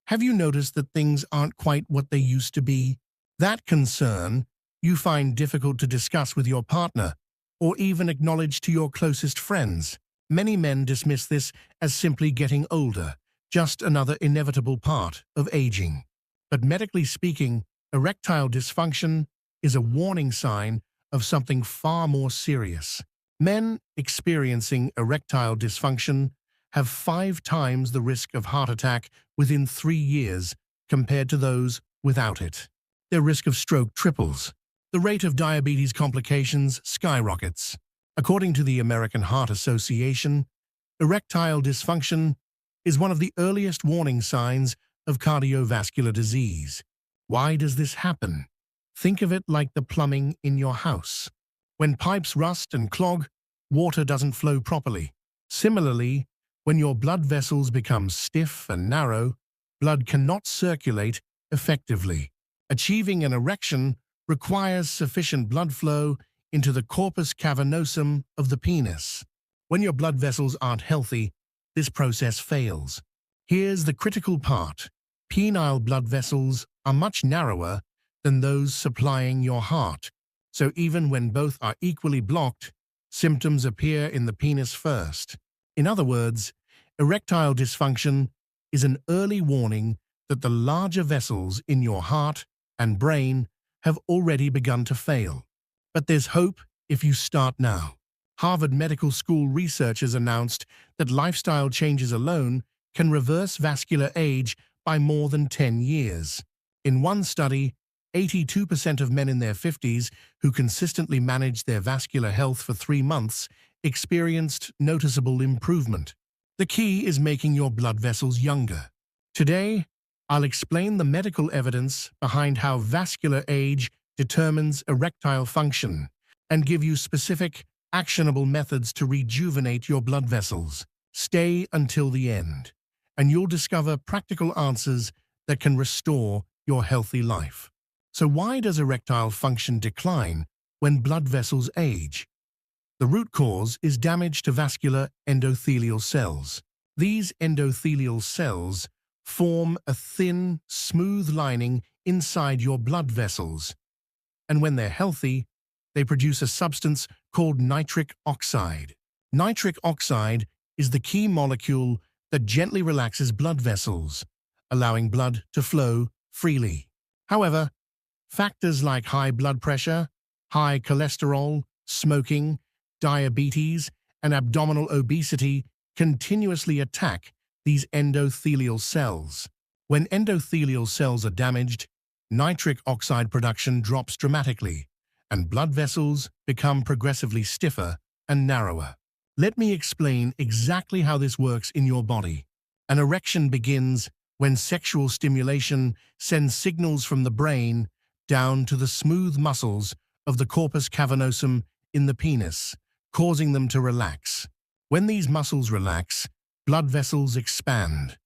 Have you noticed that things aren't quite what they used to be? That concern you find difficult to discuss with your partner or even acknowledge to your closest friends. Many men dismiss this as simply getting older, just another inevitable part of aging. But medically speaking, erectile dysfunction is a warning sign of something far more serious. Men experiencing erectile dysfunction have 5 times the risk of heart attack within 3 years compared to those without it. Their risk of stroke triples. The rate of diabetes complications skyrockets. According to the American Heart Association, erectile dysfunction is one of the earliest warning signs of cardiovascular disease. Why does this happen? Think of it like the plumbing in your house. When pipes rust and clog, water doesn't flow properly. Similarly, when your blood vessels become stiff and narrow, blood cannot circulate effectively. Achieving an erection requires sufficient blood flow into the corpus cavernosum of the penis. When your blood vessels aren't healthy, this process fails. Here's the critical part. Penile blood vessels are much narrower than those supplying your heart, so even when both are equally blocked, symptoms appear in the penis first. In other words, erectile dysfunction is an early warning that the larger vessels in your heart and brain have already begun to fail. But there's hope if you start now. Harvard Medical School researchers announced that lifestyle changes alone can reverse vascular age by more than 10 years. In one study, 82% of men in their 50s who consistently managed their vascular health for 3 months experienced noticeable improvement. The key is making your blood vessels younger. Today, I'll explain the medical evidence behind how vascular age determines erectile function and give you specific, actionable methods to rejuvenate your blood vessels. Stay until the end, and you'll discover practical answers that can restore your healthy life. So why does erectile function decline when blood vessels age? The root cause is damage to vascular endothelial cells. These endothelial cells form a thin, smooth lining inside your blood vessels, and when they're healthy, they produce a substance called nitric oxide. Nitric oxide is the key molecule that gently relaxes blood vessels, allowing blood to flow freely. However, factors like high blood pressure, high cholesterol, smoking, diabetes, and abdominal obesity continuously attack these endothelial cells. When endothelial cells are damaged, nitric oxide production drops dramatically, and blood vessels become progressively stiffer and narrower. Let me explain exactly how this works in your body. An erection begins when sexual stimulation sends signals from the brain down to the smooth muscles of the corpus cavernosum in the penis, causing them to relax. When these muscles relax, blood vessels expand.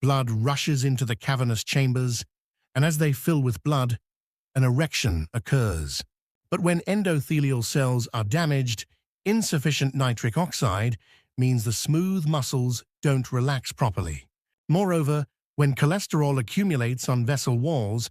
Blood rushes into the cavernous chambers, and as they fill with blood, an erection occurs. But when endothelial cells are damaged, insufficient nitric oxide means the smooth muscles don't relax properly. Moreover, when cholesterol accumulates on vessel walls,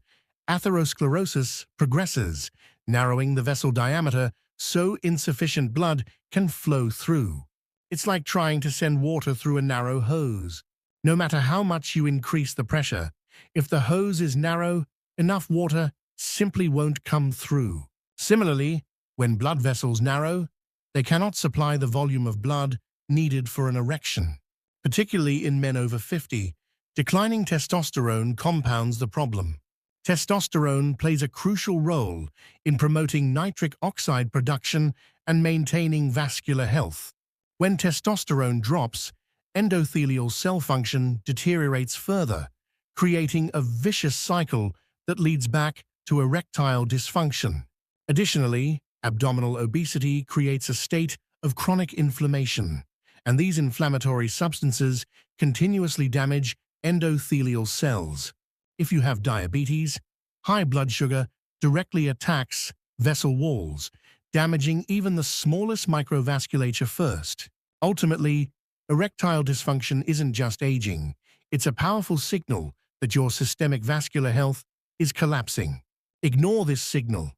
atherosclerosis progresses, narrowing the vessel diameter so insufficient blood can flow through. It's like trying to send water through a narrow hose. No matter how much you increase the pressure, if the hose is narrow, enough water simply won't come through. Similarly, when blood vessels narrow, they cannot supply the volume of blood needed for an erection. Particularly in men over 50, declining testosterone compounds the problem. Testosterone plays a crucial role in promoting nitric oxide production and maintaining vascular health. When testosterone drops, endothelial cell function deteriorates further, creating a vicious cycle that leads back to erectile dysfunction. Additionally, abdominal obesity creates a state of chronic inflammation, and these inflammatory substances continuously damage endothelial cells. If you have diabetes, high blood sugar directly attacks vessel walls, damaging even the smallest microvasculature first. Ultimately, erectile dysfunction isn't just aging, it's a powerful signal that your systemic vascular health is collapsing. Ignore this signal,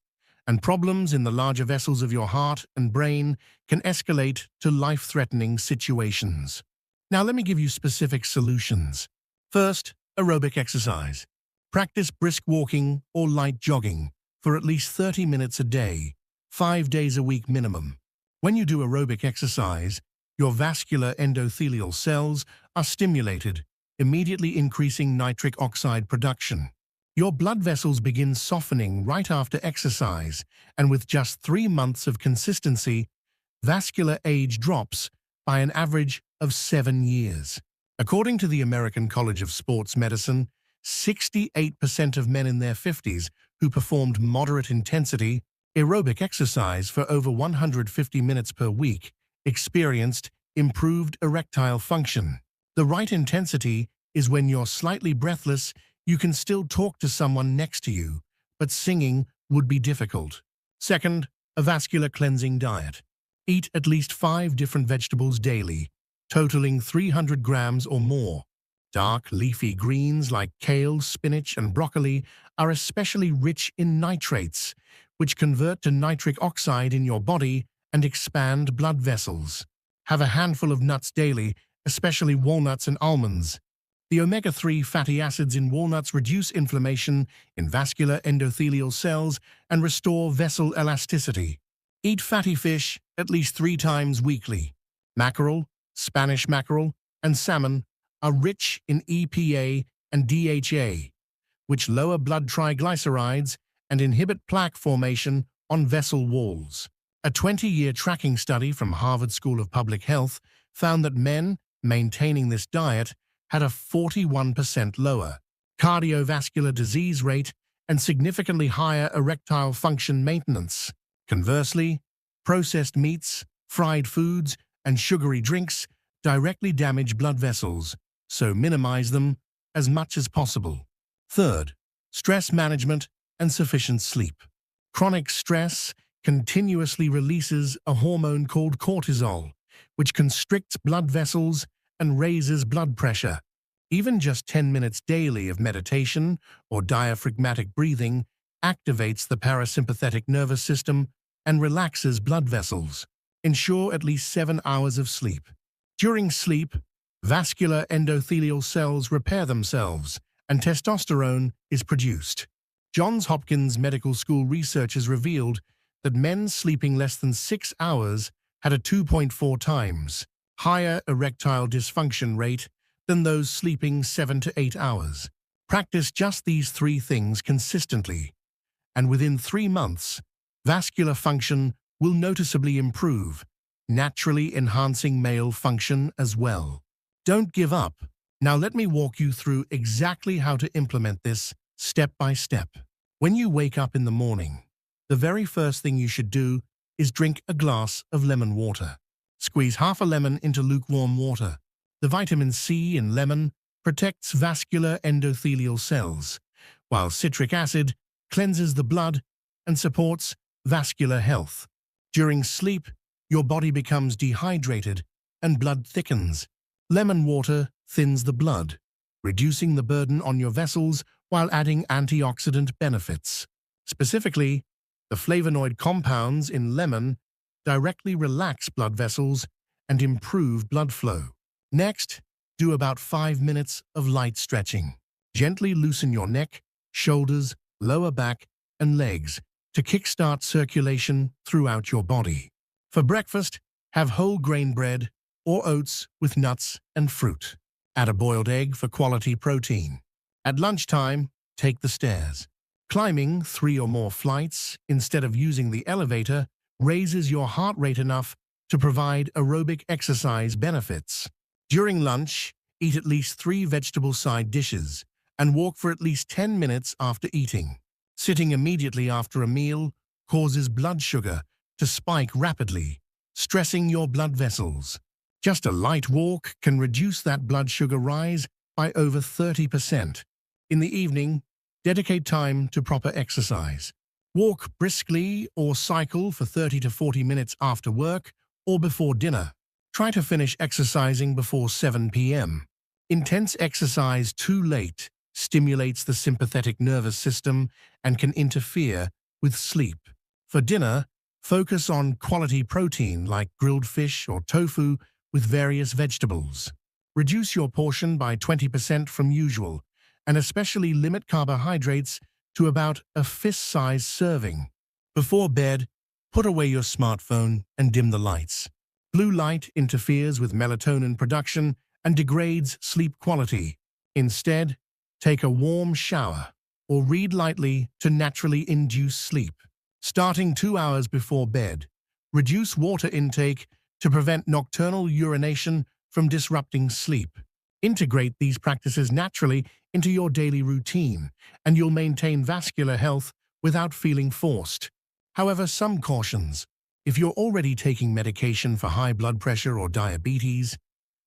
and problems in the larger vessels of your heart and brain can escalate to life-threatening situations. Now let me give you specific solutions. First, aerobic exercise. Practice brisk walking or light jogging for at least 30 minutes a day, 5 days a week minimum. When you do aerobic exercise, your vascular endothelial cells are stimulated, immediately increasing nitric oxide production. Your blood vessels begin softening right after exercise, and with just 3 months of consistency, vascular age drops by an average of 7 years. According to the American College of Sports Medicine, 68% of men in their 50s who performed moderate-intensity aerobic exercise for over 150 minutes per week experienced improved erectile function. The right intensity is when you're slightly breathless. You can still talk to someone next to you, but singing would be difficult. Second, a vascular cleansing diet. Eat at least 5 different vegetables daily, totaling 300 grams or more. Dark, leafy greens like kale, spinach, and broccoli are especially rich in nitrates, which convert to nitric oxide in your body and expand blood vessels. Have a handful of nuts daily, especially walnuts and almonds. The omega-3 fatty acids in walnuts reduce inflammation in vascular endothelial cells and restore vessel elasticity. Eat fatty fish at least 3 times weekly. Mackerel, Spanish mackerel, and salmon are rich in EPA and DHA, which lower blood triglycerides and inhibit plaque formation on vessel walls. A 20-year tracking study from Harvard School of Public Health found that men maintaining this diet had a 41% lower cardiovascular disease rate and significantly higher erectile function maintenance. Conversely, processed meats, fried foods, and sugary drinks directly damage blood vessels, so minimize them as much as possible. Third, stress management and sufficient sleep. Chronic stress continuously releases a hormone called cortisol, which constricts blood vessels and raises blood pressure. Even just 10 minutes daily of meditation or diaphragmatic breathing activates the parasympathetic nervous system and relaxes blood vessels. Ensure at least 7 hours of sleep. During sleep, vascular endothelial cells repair themselves and testosterone is produced. Johns Hopkins Medical School researchers revealed that men sleeping less than 6 hours had a 2.4 times higher erectile dysfunction rate than those sleeping 7 to 8 hours. Practice just these 3 things consistently, and within 3 months, vascular function will noticeably improve, naturally enhancing male function as well. Don't give up. Now let me walk you through exactly how to implement this step by step. When you wake up in the morning, the very first thing you should do is drink a glass of lemon water. Squeeze half a lemon into lukewarm water. The vitamin C in lemon protects vascular endothelial cells, while citric acid cleanses the blood and supports vascular health. During sleep, your body becomes dehydrated and blood thickens. Lemon water thins the blood, reducing the burden on your vessels while adding antioxidant benefits. Specifically, the flavonoid compounds in lemon directly relax blood vessels and improve blood flow. Next, do about 5 minutes of light stretching. Gently loosen your neck, shoulders, lower back, and legs to kickstart circulation throughout your body. For breakfast, have whole grain bread or oats with nuts and fruit. Add a boiled egg for quality protein. At lunchtime, take the stairs. Climbing 3 or more flights instead of using the elevator raises your heart rate enough to provide aerobic exercise benefits. During lunch, eat at least 3 vegetable side dishes and walk for at least 10 minutes after eating. Sitting immediately after a meal causes blood sugar to spike rapidly, stressing your blood vessels. Just a light walk can reduce that blood sugar rise by over 30%. In the evening, dedicate time to proper exercise. Walk briskly or cycle for 30 to 40 minutes after work or before dinner. Try to finish exercising before 7 p.m. Intense exercise too late stimulates the sympathetic nervous system, and can interfere with sleep. For dinner, focus on quality protein like grilled fish or tofu with various vegetables. Reduce your portion by 20% from usual, and especially limit carbohydrates to about a fist-sized serving. Before bed, put away your smartphone and dim the lights. Blue light interferes with melatonin production and degrades sleep quality. Instead, take a warm shower or read lightly to naturally induce sleep. Starting 2 hours before bed, reduce water intake to prevent nocturnal urination from disrupting sleep. Integrate these practices naturally into your daily routine, and you'll maintain vascular health without feeling forced. However, some cautions. If you're already taking medication for high blood pressure or diabetes,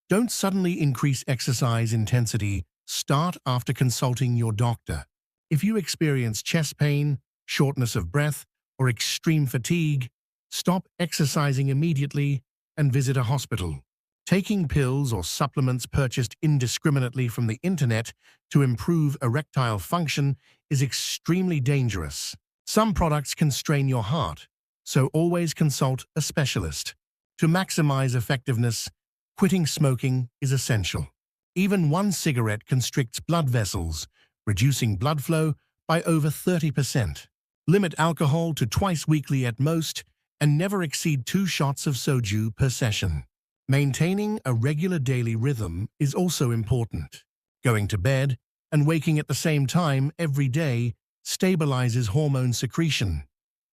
don't suddenly increase exercise intensity. Start after consulting your doctor. If you experience chest pain, shortness of breath, or extreme fatigue, stop exercising immediately and visit a hospital. Taking pills or supplements purchased indiscriminately from the internet to improve erectile function is extremely dangerous. Some products can strain your heart, so always consult a specialist. To maximize effectiveness, quitting smoking is essential. Even one cigarette constricts blood vessels, reducing blood flow by over 30%. Limit alcohol to twice weekly at most, and never exceed 2 shots of soju per session. Maintaining a regular daily rhythm is also important. Going to bed and waking at the same time every day stabilizes hormone secretion,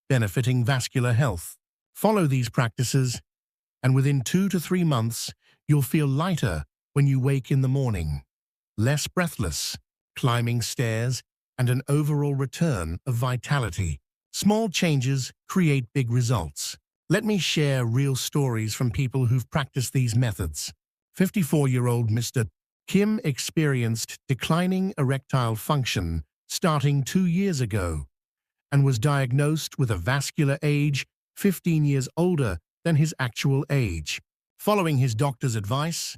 benefiting vascular health. Follow these practices, and within 2 to 3 months, you'll feel lighter when you wake in the morning, less breathless, climbing stairs, and an overall return of vitality. Small changes create big results. Let me share real stories from people who've practiced these methods. 54-year-old Mr. Kim experienced declining erectile function starting 2 years ago and was diagnosed with a vascular age 15 years older than his actual age. Following his doctor's advice,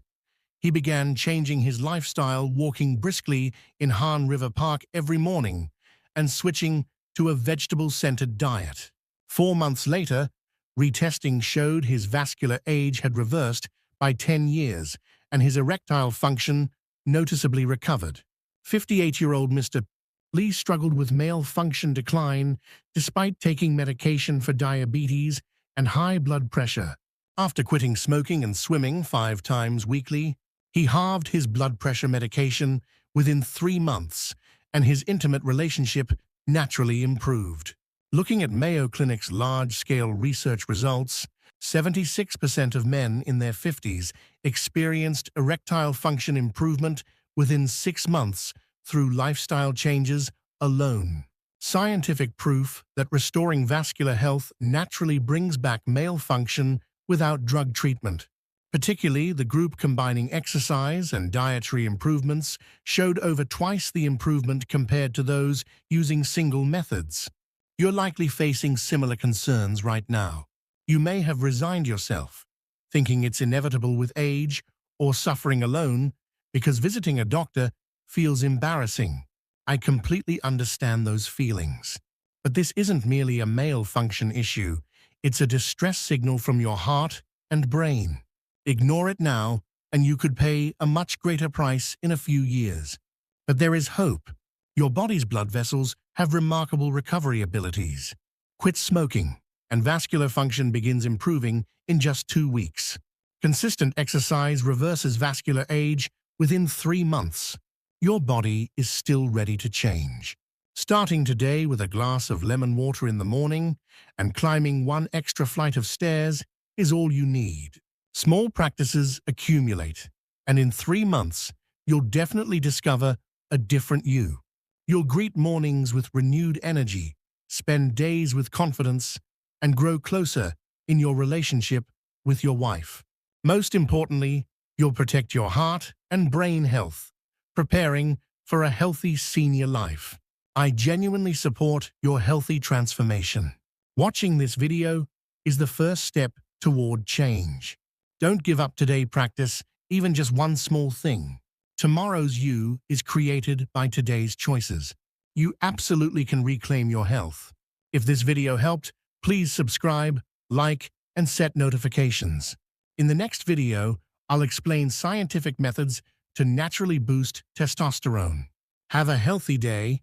he began changing his lifestyle, walking briskly in Han River Park every morning and switching to a vegetable-centered diet. 4 months later, retesting showed his vascular age had reversed by 10 years and his erectile function noticeably recovered. 58-year-old Mr. Lee struggled with male function decline despite taking medication for diabetes and high blood pressure. After quitting smoking and swimming 5 times weekly, he halved his blood pressure medication within 3 months, and his intimate relationship naturally improved. Looking at Mayo Clinic's large-scale research results, 76% of men in their 50s experienced erectile function improvement within 6 months through lifestyle changes alone. Scientific proof that restoring vascular health naturally brings back male function without drug treatment. Particularly, the group combining exercise and dietary improvements showed over twice the improvement compared to those using single methods. You're likely facing similar concerns right now. You may have resigned yourself, thinking it's inevitable with age, or suffering alone because visiting a doctor feels embarrassing. I completely understand those feelings. But this isn't merely a male function issue. It's a distress signal from your heart and brain. Ignore it now, and you could pay a much greater price in a few years. But there is hope. Your body's blood vessels have remarkable recovery abilities. Quit smoking, and vascular function begins improving in just 2 weeks. Consistent exercise reverses vascular age within 3 months. Your body is still ready to change. Starting today with a glass of lemon water in the morning and climbing 1 extra flight of stairs is all you need. Small practices accumulate, and in 3 months, you'll definitely discover a different you. You'll greet mornings with renewed energy, spend days with confidence, and grow closer in your relationship with your wife. Most importantly, you'll protect your heart and brain health, preparing for a healthy senior life. I genuinely support your healthy transformation. Watching this video is the first step toward change. Don't give up today. Practice even just one small thing. Tomorrow's you is created by today's choices. You absolutely can reclaim your health. If this video helped, please subscribe, like, and set notifications. In the next video, I'll explain scientific methods to naturally boost testosterone. Have a healthy day